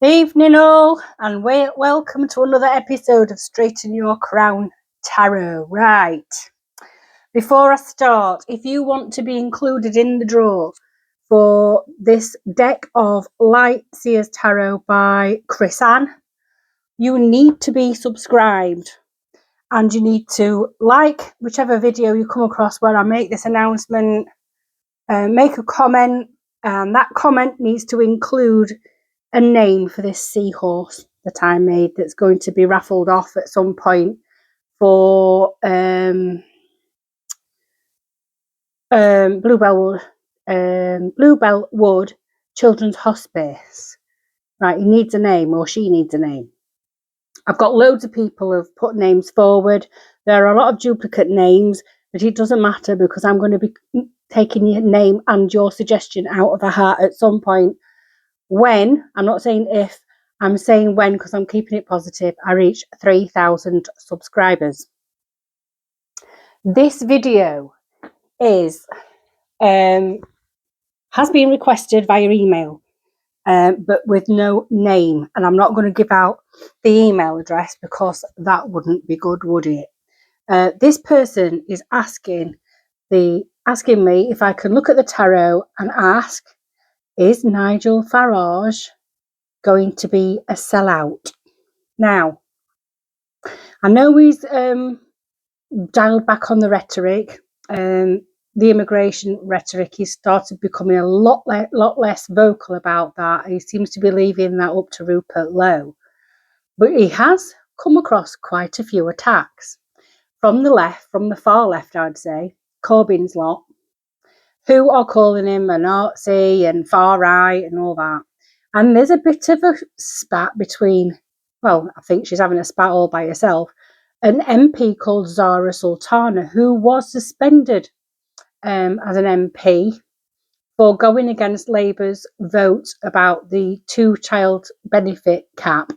Evening all, and welcome to another episode of Straighten Your Crown Tarot. Right, before I start, if you want to be included in the draw for this deck of Light Seers Tarot by Chris Ann, you need to be subscribed and you need to like whichever video you come across where I make this announcement, make a comment, and that comment needs to include a name for this seahorse that I made that's going to be raffled off at some point for Bluebell Wood Children's Hospice. Right, he needs a name, or she needs a name. I've got loads of people who've put names forward. There are a lot of duplicate names, but it doesn't matter because I'm going to be taking your name and your suggestion out of a hat at some point when, I'm not saying if, I'm saying when, because I'm keeping it positive, I reach 3,000 subscribers. This video is has been requested via email, but with no name, and I'm not going to give out the email address because that wouldn't be good, would it? This person is asking me if I can look at the tarot and ask, is Nigel Farage going to be a sellout? Now, I know he's dialed back on the rhetoric, the immigration rhetoric. He's started becoming a lot less vocal about that. He seems to be leaving that up to Rupert Lowe. But he has come across quite a few attacks from the left, from the far left, I'd say, Corbyn's lot, who are calling him a Nazi and far right and all that. And there's a bit of a spat between, well, I think she's having a spat all by herself, an MP called Zara Sultana, who was suspended as an MP for going against Labour's vote about the 2-child benefit cap.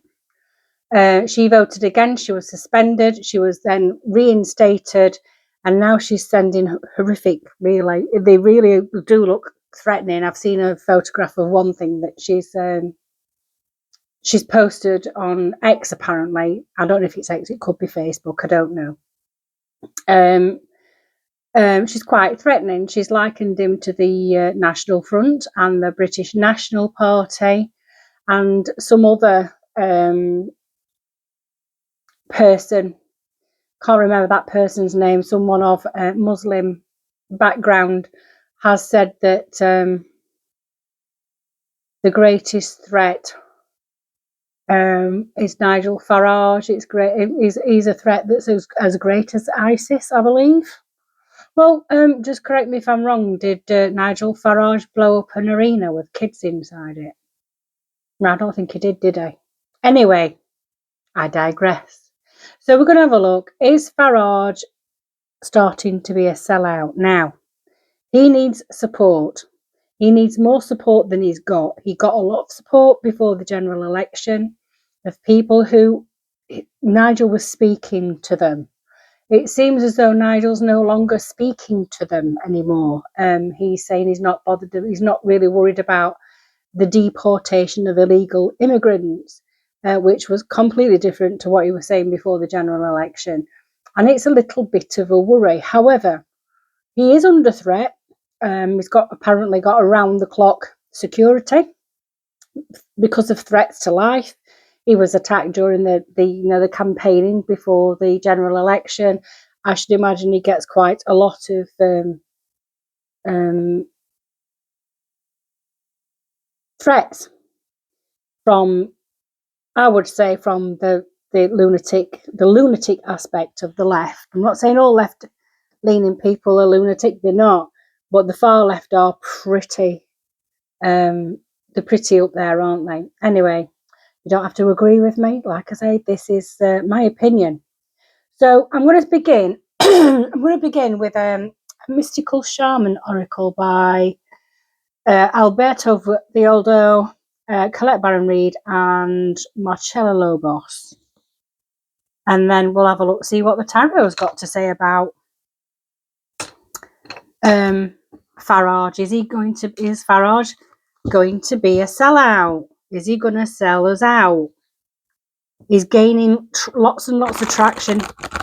She voted against, she was suspended, she was then reinstated, and now she's sending horrific, really, they really do look threatening. I've seen a photograph of one thing that she's posted on X, apparently. I don't know if it's X, it could be Facebook, I don't know. She's quite threatening. She's likened him to the National Front and the British National Party and some other person. Can't remember that person's name. Someone of Muslim background has said that the greatest threat is Nigel Farage. It's great. He's a threat that's as great as ISIS, I believe. Well, just correct me if I'm wrong. Did Nigel Farage blow up an arena with kids inside it? No, I don't think he did he? Anyway, I digress. So we're going to have a look. Is Farage starting to be a sellout? Now, he needs support. He needs more support than he's got. He got a lot of support before the general election of people who Nigel was speaking to them. It seems as though Nigel's no longer speaking to them anymore. He's saying he's not bothered. He's not really worried about the deportation of illegal immigrants, which was completely different to what he was saying before the general election. And it's a little bit of a worry. However, he is under threat. He's apparently got around the clock security because of threats to life. He was attacked during the campaigning before the general election. I should imagine he gets quite a lot of threats from, I would say, from the lunatic aspect of the left. I'm not saying all left-leaning people are lunatic; they're not, but the far left are pretty. They're pretty up there, aren't they? Anyway. You don't have to agree with me. Like I say, this is my opinion. So I'm going to begin. I'm going to begin with a mystical shaman oracle by Alberto Violdo, Colette Baron-Reid, and Marcella Lobos. And then we'll have a look, see what the tarot's got to say about Farage. Is Farage going to be a sellout? Is he going to sell us out? He's gaining lots and lots of traction.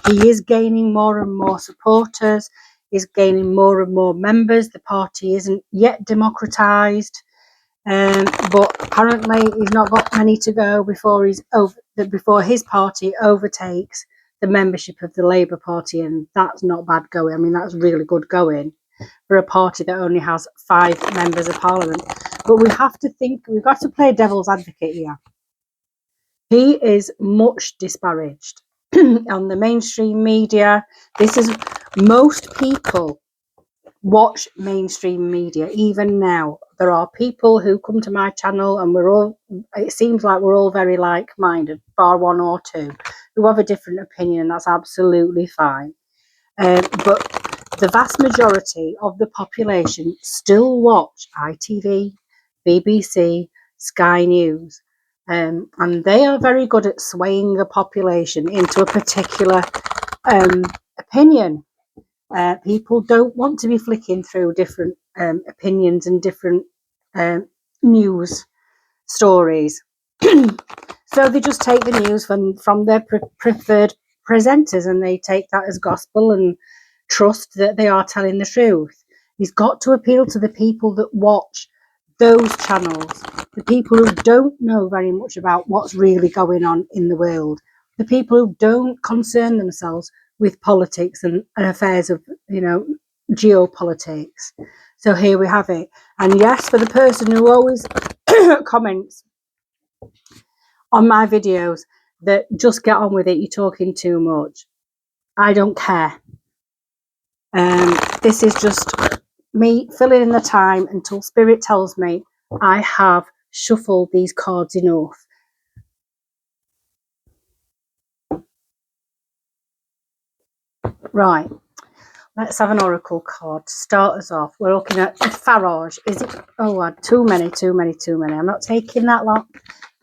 He is gaining more and more supporters. He's gaining more and more members. The party isn't yet democratised, but apparently he's not got many to go before before his party overtakes the membership of the Labour Party, and that's not bad going. I mean, that's really good going for a party that only has 5 members of Parliament. But we have to think, we've got to play devil's advocate here. He is much disparaged on the mainstream media. Most people watch mainstream media. Even now, there are people who come to my channel, and it seems like we're all very like-minded, bar 1 or 2, who have a different opinion. That's absolutely fine. But the vast majority of the population still watch ITV, BBC, Sky News, and they are very good at swaying the population into a particular opinion. People don't want to be flicking through different opinions and different news stories. So they just take the news from their preferred presenters, and they take that as gospel and trust that they are telling the truth. He's got to appeal to the people that watch those channels, the people who don't know very much about what's really going on in the world, the people who don't concern themselves with politics and affairs of, geopolitics. So here we have it. And yes, for the person who always comments on my videos that just get on with it, you're talking too much, I don't care. This is just me filling in the time until Spirit tells me I have shuffled these cards enough. Right, let's have an oracle card to start us off. We're looking at Farage. Is it? Oh, too many. I'm not taking that long.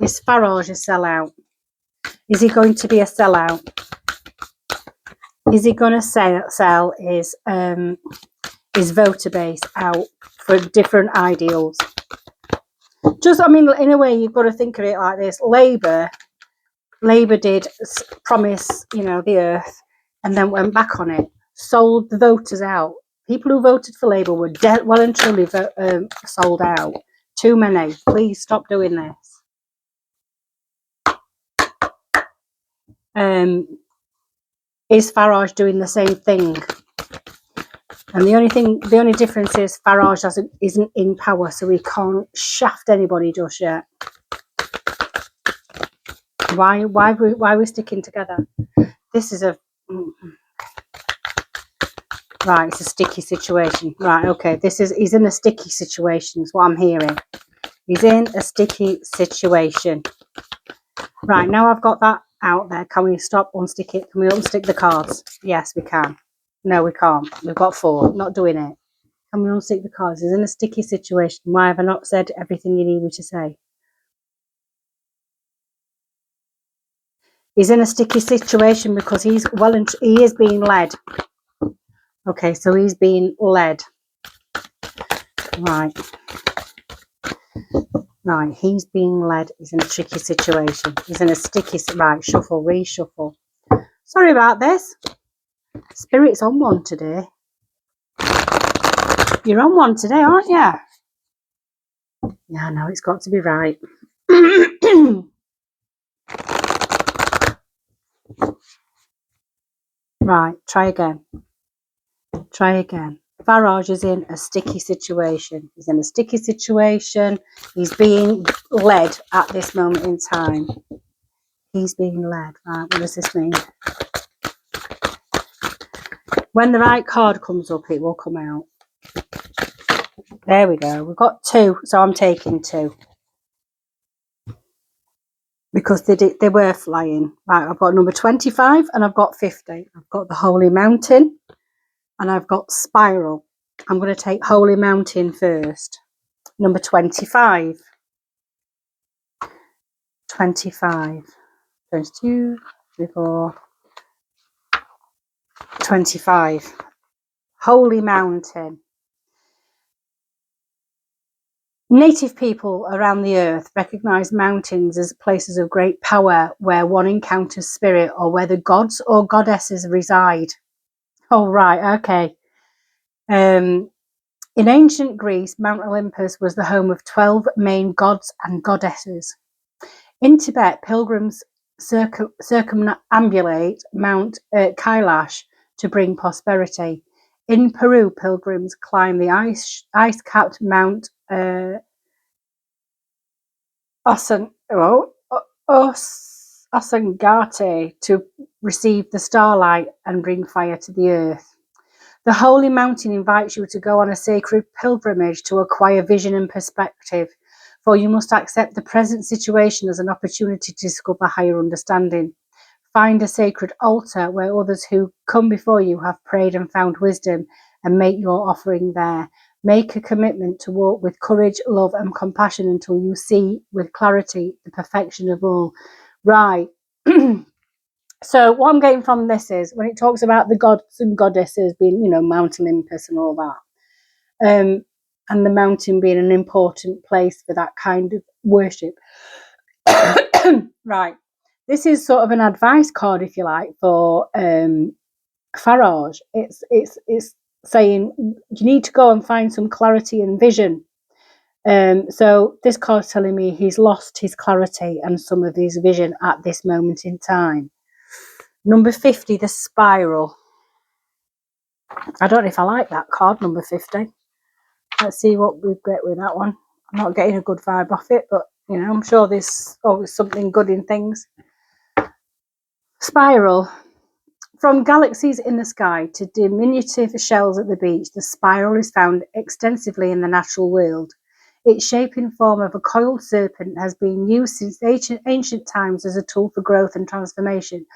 Is Farage a sellout? Is he going to be a sellout? Is he going to sell his voter base out for different ideals? I mean, in a way, you've got to think of it like this. Labour did promise, the earth, and then went back on it, sold the voters out. People who voted for Labour were well and truly sold out. Too many. Please stop doing this. Is Farage doing the same thing? And the only difference is Farage isn't in power, so he can't shaft anybody just yet. Why are we sticking together? This is right, it's a sticky situation. Right, okay, he's in a sticky situation, is what I'm hearing. He's in a sticky situation. Right, now I've got that out there. Can we unstick it? Can we unstick the cards? Yes, we can. No, we can't. We've got 4. Not doing it. Can we unstick the cards? He's in a sticky situation. Why have I not said everything you need me to say? He's in a sticky situation because he is being led. Okay, so he's being led. Right, he's being led. He's in a tricky situation. He's in a sticky... Right, shuffle, reshuffle. Sorry about this. Spirit's on one today. You're on one today, aren't you? Yeah, no, it's got to be right. Right, try again. Farage is in a sticky situation. He's in a sticky situation. He's being led at this moment in time. He's being led. Right, what does this mean? When the right card comes up, it will come out. There we go. We've got 2, so I'm taking 2. Because they were flying. Right, I've got number 25 and I've got 50. I've got the Holy Mountain and I've got Spiral. I'm going to take Holy Mountain first. Number 25. 25. 22, 24, 25. Holy Mountain. Native people around the earth recognize mountains as places of great power where one encounters spirit or where the gods or goddesses reside. Oh, right, okay. In ancient Greece, Mount Olympus was the home of 12 main gods and goddesses. In Tibet, pilgrims circumambulate Mount Kailash to bring prosperity. In Peru, pilgrims climb the ice-capped Mount Osangate to receive the starlight and bring fire to the earth. The holy mountain invites you to go on a sacred pilgrimage to acquire vision and perspective, for you must accept the present situation as an opportunity to discover higher understanding. Find a sacred altar where others who come before you have prayed and found wisdom, and make your offering there. Make a commitment to walk with courage, love, and compassion until you see with clarity the perfection of all. Right. So what I'm getting from this is when it talks about the gods and goddesses being, Mount Olympus and all that, and the mountain being an important place for that kind of worship. Right. This is sort of an advice card, if you like, for Farage. It's saying you need to go and find some clarity and vision. So this card's telling me he's lost his clarity and some of his vision at this moment in time. Number 50, the spiral. I don't know if I like that card, number 50. Let's see what we get with that one. I'm not getting a good vibe off it, but I'm sure there's always something good in things. Spiral. From galaxies in the sky to diminutive shells at the beach, the spiral is found extensively in the natural world. Its shape in form of a coiled serpent has been used since ancient times as a tool for growth and transformation.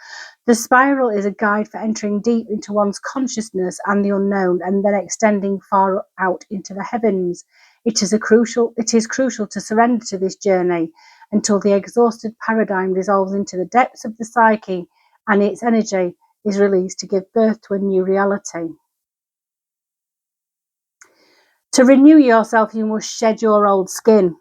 The spiral is a guide for entering deep into one's consciousness and the unknown, and then extending far out into the heavens. It is crucial to surrender to this journey until the exhausted paradigm dissolves into the depths of the psyche and its energy is released to give birth to a new reality. To renew yourself, you must shed your old skin.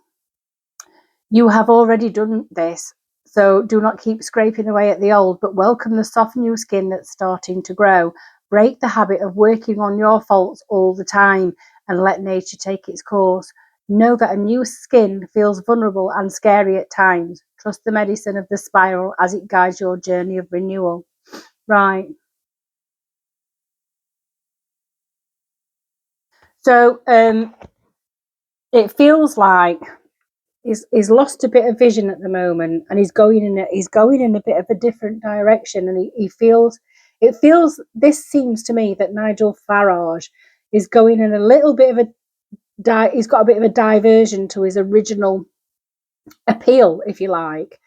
You have already done this, so do not keep scraping away at the old, but welcome the soft new skin that's starting to grow. Break the habit of working on your faults all the time and let nature take its course. Know that a new skin feels vulnerable and scary at times. Trust the medicine of the spiral as it guides your journey of renewal. Right. So it feels like he's lost a bit of vision at the moment, and he's going in a bit of a different direction, and it feels this seems to me that Nigel Farage is going in a little bit of he's got a bit of a diversion to his original appeal, if you like,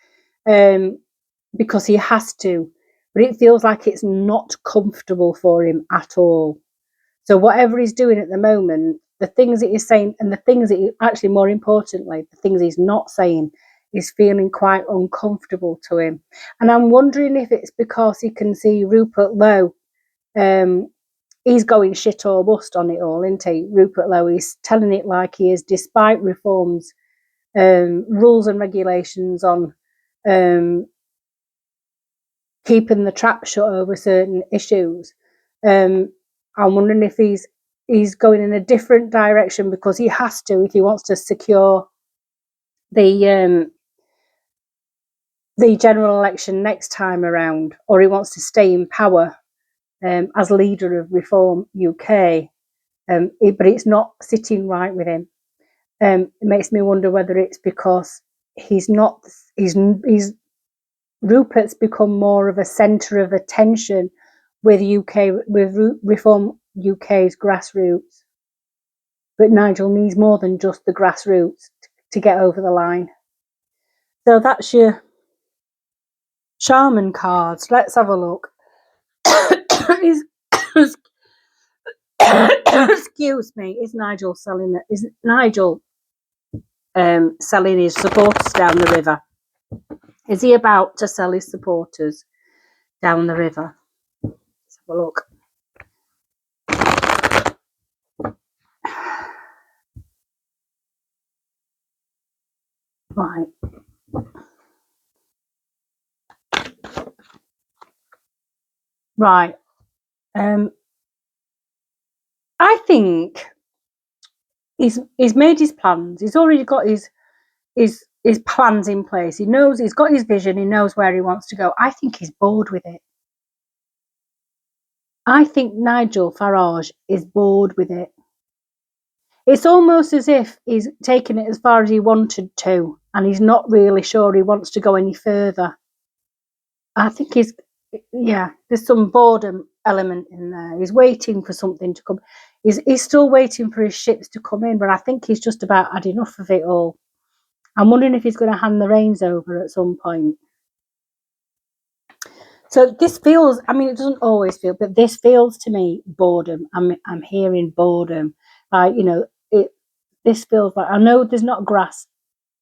because he has to, but it feels like it's not comfortable for him at all. So whatever he's doing at the moment, the things that he's saying and the things that actually, more importantly, the things he's not saying is feeling quite uncomfortable to him. And I'm wondering if it's because he can see Rupert Lowe. He's going shit or bust on it all, isn't he? Rupert Lowe is telling it like he is, despite reforms, rules and regulations on keeping the trap shut over certain issues. I'm wondering if he's going in a different direction because he has to if he wants to secure the general election next time around, or he wants to stay in power as leader of Reform UK. But it's not sitting right with him. It makes me wonder whether it's because he's Rupert's become more of a centre of attention with Reform UK's grassroots. But Nigel needs more than just the grassroots to get over the line. So that's your shaman cards. Let's have a look. Excuse me. Is Nigel selling it? Is Nigel selling his supporters down the river? Is he about to sell his supporters down the river? Let's have a look. Right. Right. I think he's made his plans. He's already got his plans in place. He knows he's got his vision. He knows where he wants to go. I think he's bored with it. I think Nigel Farage is bored with it. It's almost as if he's taken it as far as he wanted to, and he's not really sure he wants to go any further. I think there's some boredom element in there. He's waiting for something to come. He's still waiting for his ships to come in, but I think he's just about had enough of it all. I'm wondering if he's going to hand the reins over at some point. So this feels, I mean, it doesn't always feel, but this feels to me boredom. I'm hearing boredom. This feels like, I know there's not grass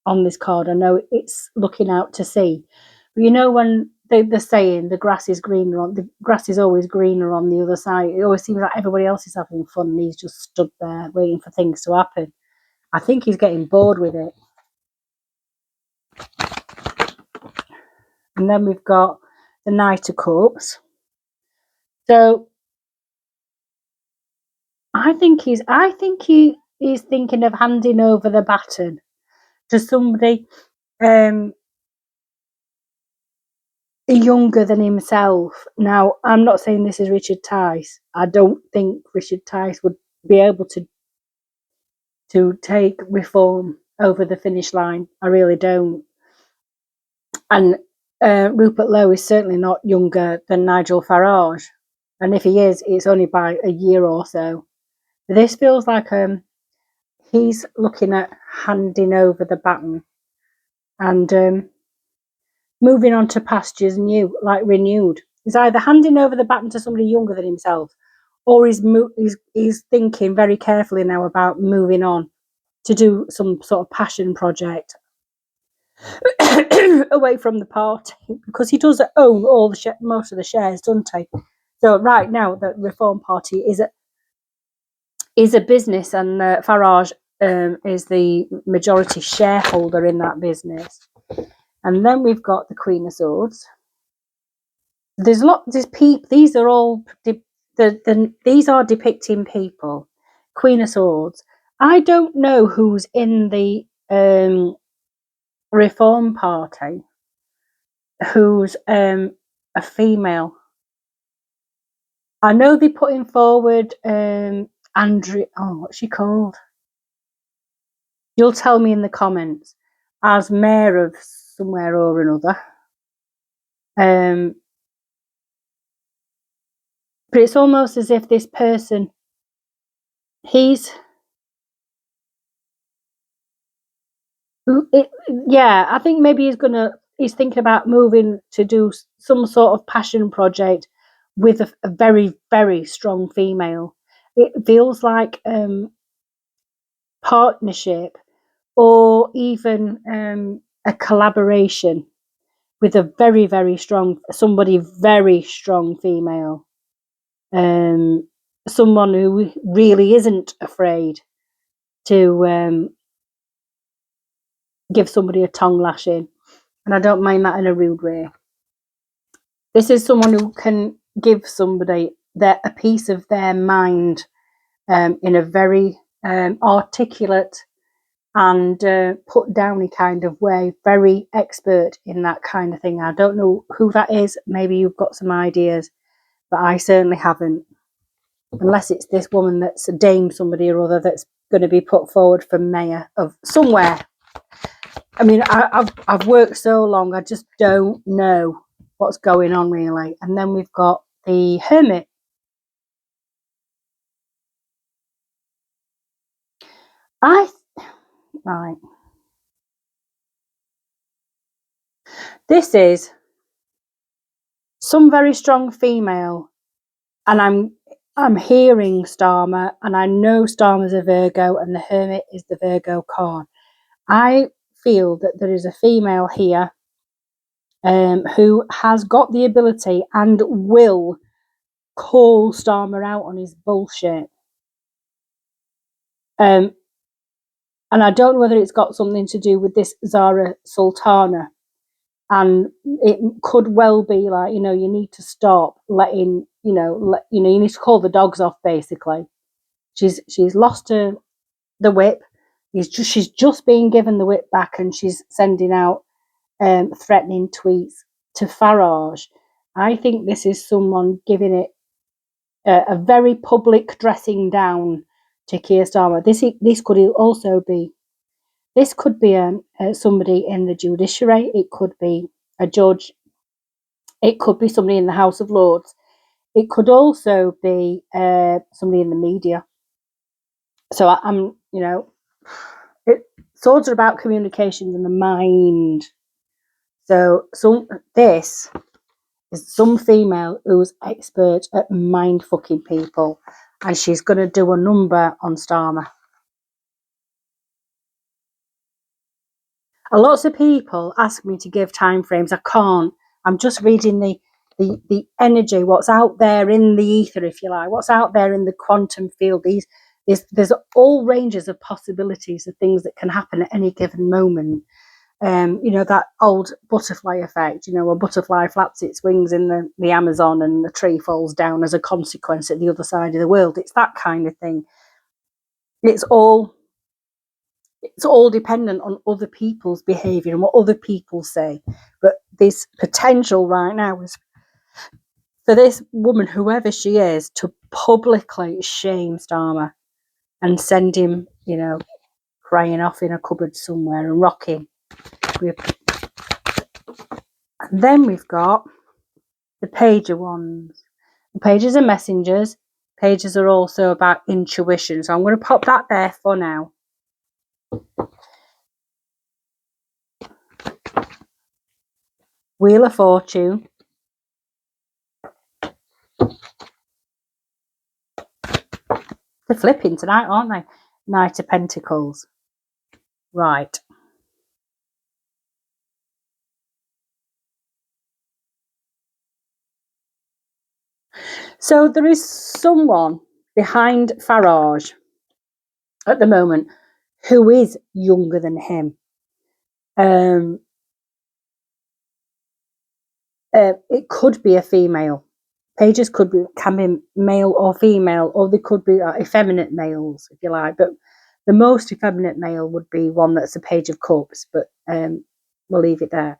on this card. I know it's looking out to sea. But when they're saying the grass is always greener on the other side. It always seems like everybody else is having fun and he's just stood there waiting for things to happen. I think he's getting bored with it. And then we've got the Knight of Cups. So I think he is thinking of handing over the baton to somebody younger than himself. Now, I'm not saying this is Richard Tice. I don't think Richard Tice would be able to take reform over the finish line. I really don't. And Rupert Lowe is certainly not younger than Nigel Farage. And if he is, it's only by a year or so. This feels like he's looking at handing over the baton and moving on to pastures renewed. He's either handing over the baton to somebody younger than himself, or he's thinking very carefully now about moving on to do some sort of passion project away from the party, because he does own most of the shares, doesn't he? So right now, the Reform Party is a business, and Farage is the majority shareholder in that business. And then we've got the Queen of Swords. These are all these are depicting people. Queen of Swords. I don't know who's in the Reform Party who's a female. I know they're putting forward Andrea. Oh, what's she called? You'll tell me in the comments. As mayor of somewhere or another. But it's almost as if this person, I think maybe he's thinking about moving to do some sort of passion project with a very, very strong female. It feels like partnership or even a collaboration with a very, very strong female. Someone who really isn't afraid to give somebody a tongue lashing, and I don't mind that in a rude way. This is someone who can give somebody a piece of their mind in a very articulate and put downy kind of way. Very expert in that kind of thing. I don't know who that is. Maybe you've got some ideas, but I certainly haven't. Unless it's this woman that's a dame somebody or other that's going to be put forward for mayor of somewhere. I mean, I've worked so long, I just don't know what's going on really. And then we've got the Hermit. Right. This is some very strong female, and I'm hearing Starmer, and I know Starmer's a Virgo, and the Hermit is the Virgo card. I feel that there is a female here who has got the ability and will call Starmer out on his bullshit. And I don't know whether it's got something to do with this Zara Sultana. And it could well be like, you need to stop letting, you need to call the dogs off, basically. She's lost the whip. She's just been given the whip back, and she's sending out threatening tweets to Farage. I think this is someone giving it a very public dressing down to Keir Starmer. This could also be somebody in the judiciary. It could be a judge. It could be somebody in the House of Lords. It could also be somebody in the media. So swords are about communications and the mind. So this is some female who's expert at mind fucking people, and she's going to do a number on Starmer. Lots of people ask me to give timeframes. I can't. I'm just reading the energy, what's out there in the ether, if you like, what's out there in the quantum field. There's all ranges of possibilities of things that can happen at any given moment. That old butterfly effect, a butterfly flaps its wings in the Amazon and the tree falls down as a consequence at the other side of the world. It's that kind of thing. It's all dependent on other people's behaviour and what other people say. But this potential right now is for this woman, whoever she is, to publicly shame Starmer and send him, crying off in a cupboard somewhere and rocking. And then we've got the pager ones. The pages are messengers. Pages are also about intuition. So I'm going to pop that there for now. Wheel of Fortune. They're flipping tonight, aren't they? Knight of Pentacles. Right. So there is someone behind Farage at the moment who is younger than him. It could be a female. Pages can be male or female, or they could be effeminate males, if you like. But the most effeminate male would be one that's a Page of Cups. But we'll leave it there.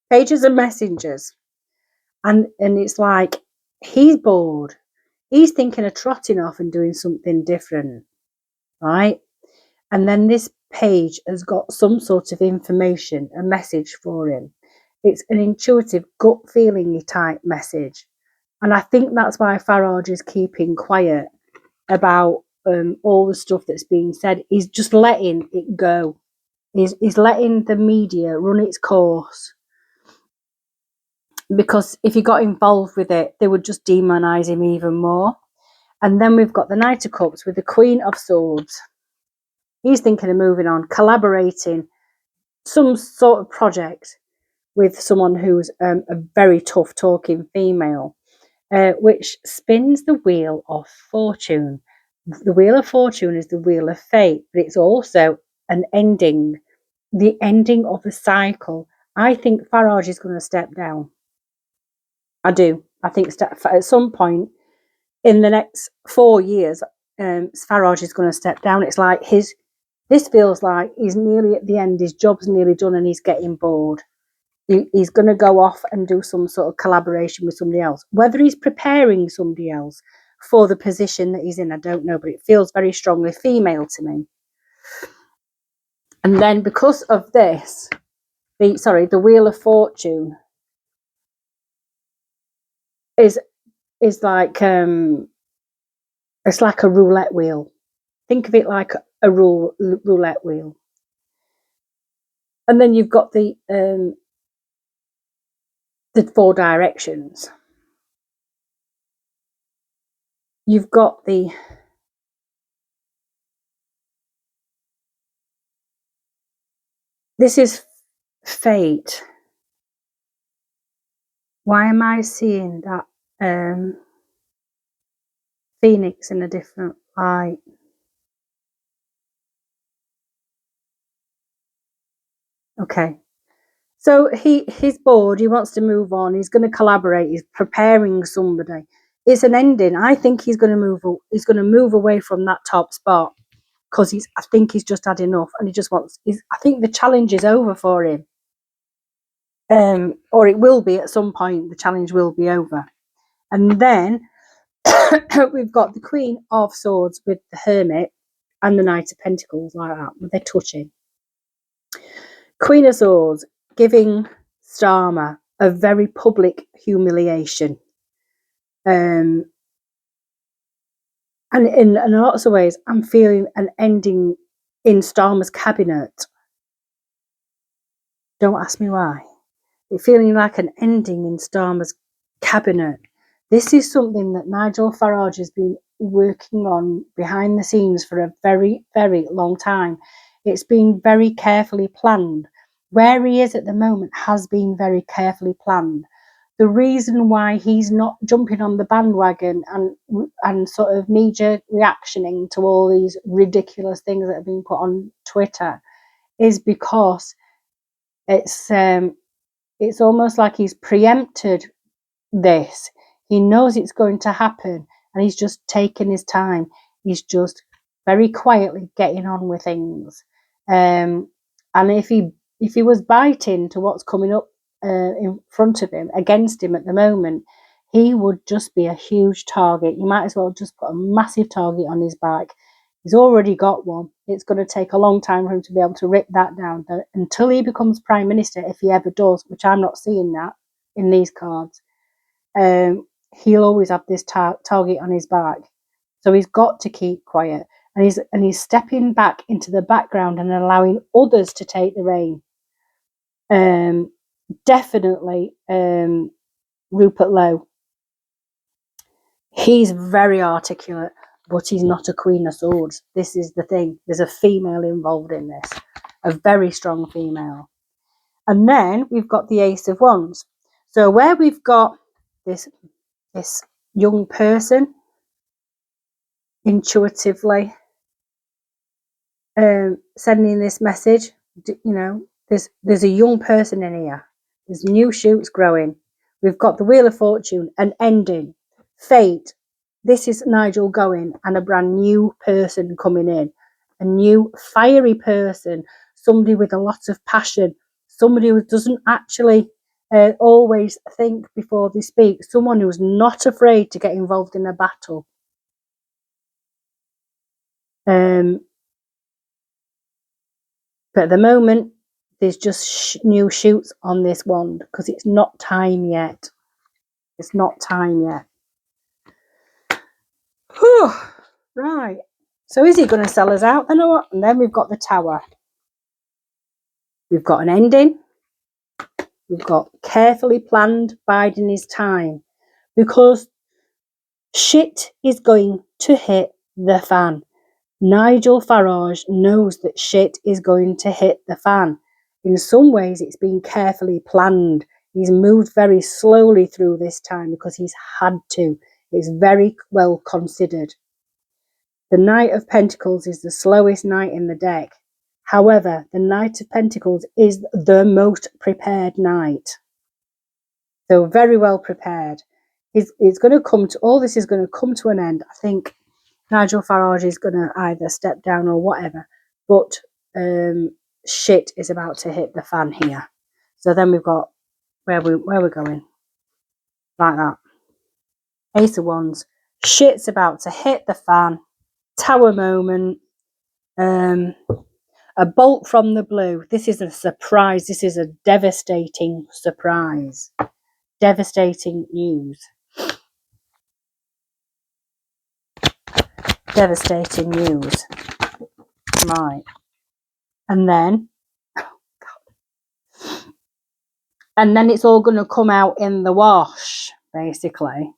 Pages are messengers, and it's like he's bored. He's thinking of trotting off and doing something different, right? And then this page has got some sort of information, a message for him. It's an intuitive, gut feeling type message. And I think that's why Farage is keeping quiet about all the stuff that's being said. He's just letting it go. He's letting the media run its course. Because if he got involved with it, they would just demonise him even more. And then we've got the Knight of Cups with the Queen of Swords. He's thinking of moving on, collaborating, some sort of project with someone who's a very tough talking female, which spins the Wheel of Fortune. The Wheel of Fortune is the Wheel of Fate, but it's also an ending, the ending of a cycle. I think Farage is going to step down. I do. I think at some point in the next 4 years, Farage is going to step down. It's like this feels like he's nearly at the end, his job's nearly done and he's getting bored. He's going to go off and do some sort of collaboration with somebody else. Whether he's preparing somebody else for the position that he's in, I don't know, but it feels very strongly female to me. And then because of this, the Wheel of Fortune is like it's like a roulette wheel. Think of it like a roulette wheel. And then you've got the 4 directions. You've got this is fate. Why am I seeing that Phoenix in a different light? Okay. So he's bored. He wants to move on. He's going to collaborate. He's preparing somebody. It's an ending. I think he's going to move. He's going to move away from that top spot because I think he's just had enough, and he just wants. I think the challenge is over for him. Or it will be at some point. The challenge will be over, and then we've got the Queen of Swords with the Hermit and the Knight of Pentacles like that. They're touching. Queen of Swords giving Starmer a very public humiliation. And in lots of ways, I'm feeling an ending in Starmer's cabinet. Don't ask me why. It's feeling like an ending in Starmer's cabinet. This is something that Nigel Farage has been working on behind the scenes for a very, very long time. It's been very carefully planned. Where he is at the moment has been very carefully planned. The reason why he's not jumping on the bandwagon and sort of knee-jerk reactioning to all these ridiculous things that have been put on Twitter is because it's almost like he's preempted this. He knows it's going to happen, and he's just taking his time. He's just very quietly getting on with things. And if he was biting to what's coming up in front of him, against him at the moment, he would just be a huge target. You might as well just put a massive target on his back. He's already got one. It's going to take a long time for him to be able to rip that down. Until he becomes Prime Minister, if he ever does, which I'm not seeing that in these cards, he'll always have this target on his back. So he's got to keep quiet. And he's stepping back into the background and allowing others to take the reign. Definitely Rupert Lowe. He's very articulate, but he's not a Queen of Swords. This is the thing. There's a female involved in this, a very strong female. And then we've got the Ace of Wands. So where we've got this young person intuitively sending this message, there's a young person in here. There's new shoots growing. We've got the Wheel of Fortune, an ending, fate. This is Nigel going and a brand new person coming in, a new fiery person, somebody with a lot of passion, somebody who doesn't actually always think before they speak, someone who's not afraid to get involved in a battle. But at the moment, there's just new shoots on this wand because it's not time yet. It's not time yet. Whew. Right. So is he going to sell us out then or what? And then we've got the Tower. We've got an ending. We've got carefully planned biding his time because shit is going to hit the fan. Nigel Farage knows that shit is going to hit the fan. In some ways, it's been carefully planned. He's moved very slowly through this time because he's had to. It's very well considered. The Knight of Pentacles is the slowest knight in the deck. However, the Knight of Pentacles is the most prepared knight. So very well prepared. It's going to come to, all this is going to come to an end. I think Nigel Farage is going to either step down or whatever. But shit is about to hit the fan here. So then we've got where we're going. Like that. Ace of Wands. Shit's about to hit the fan. Tower moment. A bolt from the blue. This is a surprise. This is a devastating surprise. Devastating news. Devastating news. Right. And then it's all going to come out in the wash, basically.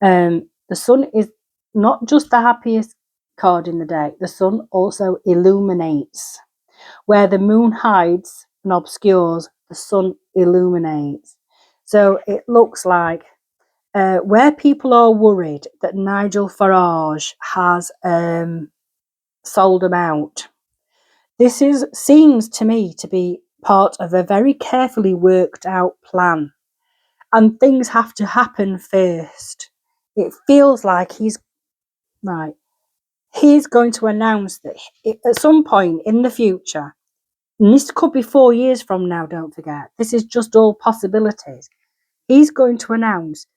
The sun is not just the happiest card in the deck. The sun also illuminates. Where the moon hides and obscures, the sun illuminates. So it looks like where people are worried that Nigel Farage has sold them out, this seems to me to be part of a very carefully worked out plan. And things have to happen first. It feels like he's going to announce that at some point in the future, and this could be 4 years from now, don't forget, this is just all possibilities. He's going to announce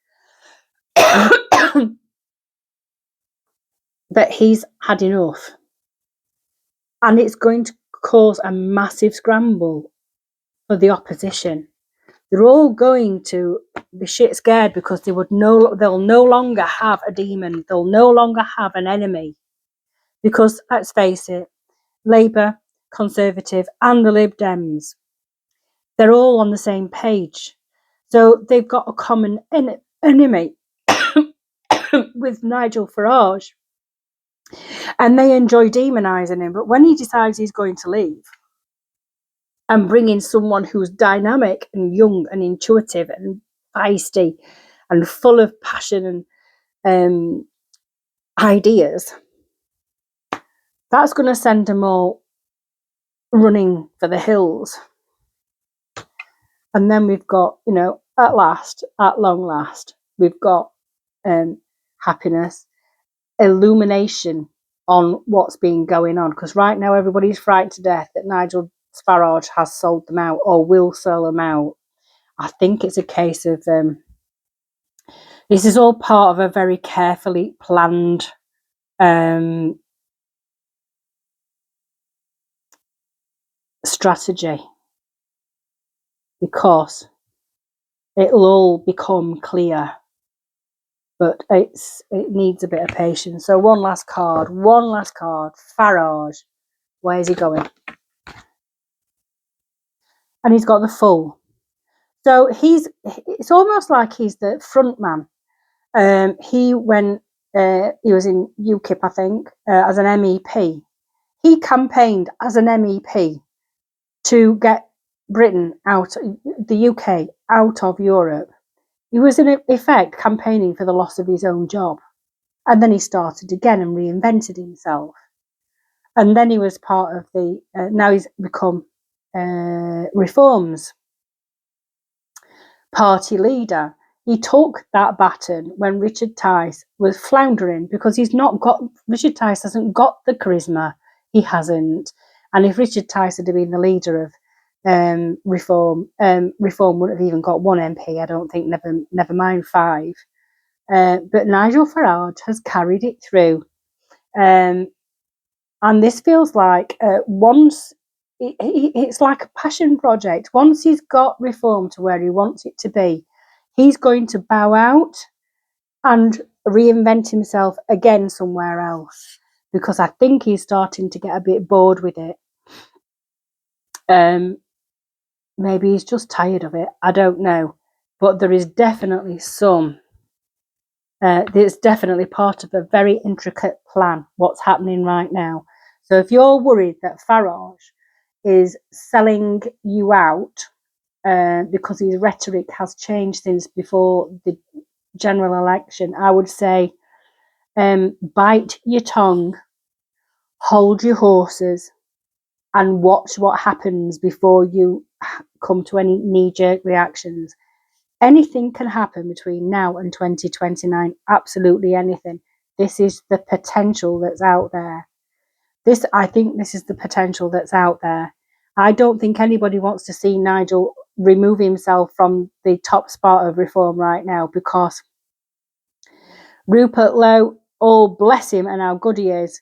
that he's had enough. And it's going to cause a massive scramble for the opposition. They're all going to be shit scared because they'll no longer have a demon. They'll no longer have an enemy. Because, let's face it, Labour, Conservative and the Lib Dems, they're all on the same page. So they've got a common enemy with Nigel Farage. And they enjoy demonising him. But when he decides he's going to leave and bring in someone who's dynamic and young and intuitive and feisty and full of passion and ideas, that's going to send them all running for the hills. And then we've got, at long last, we've got happiness, illumination on what's been going on. Because right now everybody's frightened to death that Nigel Farage has sold them out or will sell them out. I think it's a case of this is all part of a very carefully planned strategy, because it'll all become clear, but it needs a bit of patience. So one last card, Farage. Where's he going? And he's got the Full. So it's almost like he's the front man. He was in UKIP, I think, as an MEP. He campaigned as an MEP to get Britain out, the UK, out of Europe. He was in effect campaigning for the loss of his own job. And then he started again and reinvented himself. And then he was part of now he's become Reform's party leader. He took that baton when Richard Tice was floundering, because Richard Tice hasn't got the charisma. He hasn't. And if Richard Tice had been the leader of Reform wouldn't have even got one MP, I don't think, never mind 5. But Nigel Farage has carried it through. And this feels like once it's like a passion project. Once he's got Reform to where he wants it to be, he's going to bow out and reinvent himself again somewhere else, because I think he's starting to get a bit bored with it. Maybe he's just tired of it. I don't know. But there is definitely there's definitely part of a very intricate plan, what's happening right now. So if you're worried that Farage is selling you out because his rhetoric has changed since before the general election, I would say bite your tongue, hold your horses, and watch what happens before you come to any knee-jerk reactions. Anything can happen between now and 2029. Absolutely anything. This is the potential that's out there. I think this is the potential that's out there. I don't think anybody wants to see Nigel remove himself from the top spot of Reform right now, because Rupert Lowe, oh bless him and how good he is,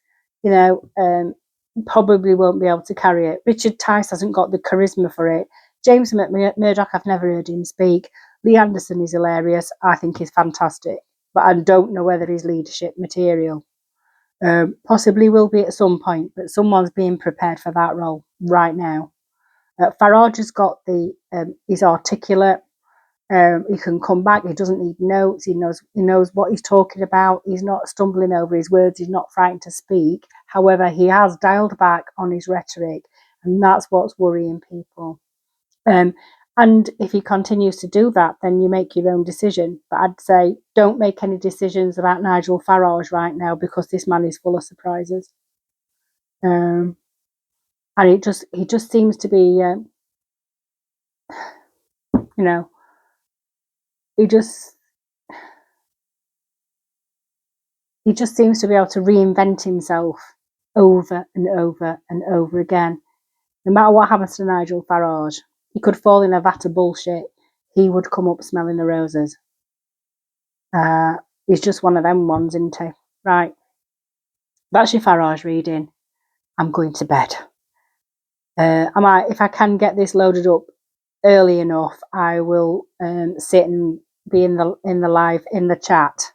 probably won't be able to carry it. Richard Tice hasn't got the charisma for it. James Murdoch, I've never heard him speak. Lee Anderson is hilarious. I think he's fantastic, but I don't know whether he's leadership material. Possibly will be at some point, but someone's being prepared for that role right now. Farage has got he's articulate. He can come back. He doesn't need notes. He knows what he's talking about. He's not stumbling over his words. He's not frightened to speak. However, he has dialed back on his rhetoric, and that's what's worrying people. And if he continues to do that, then you make your own decision. But I'd say don't make any decisions about Nigel Farage right now, because this man is full of surprises. And he just seems to be You know, he just seems to be able to reinvent himself over and over and over again. No matter what happens to Nigel Farage, he could fall in a vat of bullshit. He would come up smelling the roses. He's just one of them ones, isn't he? Right. That's your Farage reading. I'm going to bed. If I can get this loaded up early enough, I will sit and be in the live in the chat.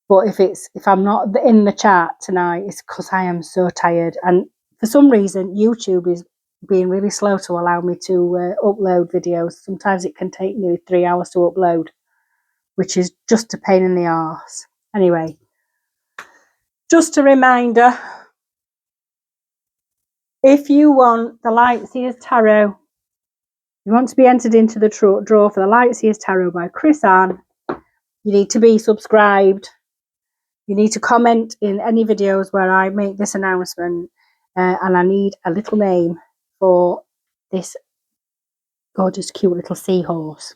But if I'm not in the chat tonight, it's because I am so tired, and for some reason YouTube is being really slow to allow me to upload videos. Sometimes it can take nearly 3 hours to upload, which is just a pain in the arse. Anyway, just a reminder, if you want the Lightseers Tarot, you want to be entered into the draw for the Lightseers Tarot by Chris Ann, you need to be subscribed. You need to comment in any videos where I make this announcement, and I need a little name for this gorgeous, cute little seahorse.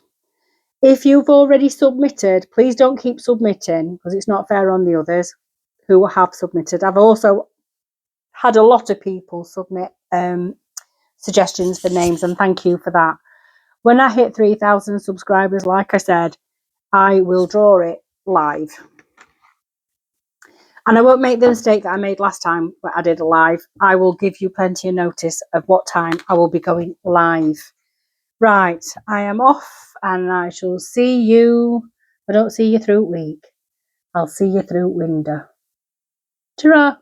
If you've already submitted, please don't keep submitting because it's not fair on the others who have submitted. I've also had a lot of people submit suggestions for names, and thank you for that. When I hit 3,000 subscribers, like I said, I will draw it live. And I won't make the mistake that I made last time when I did a live. I will give you plenty of notice of what time I will be going live. Right, I am off, and I shall see you. I don't see you through week. I'll see you through window. Ta-ra!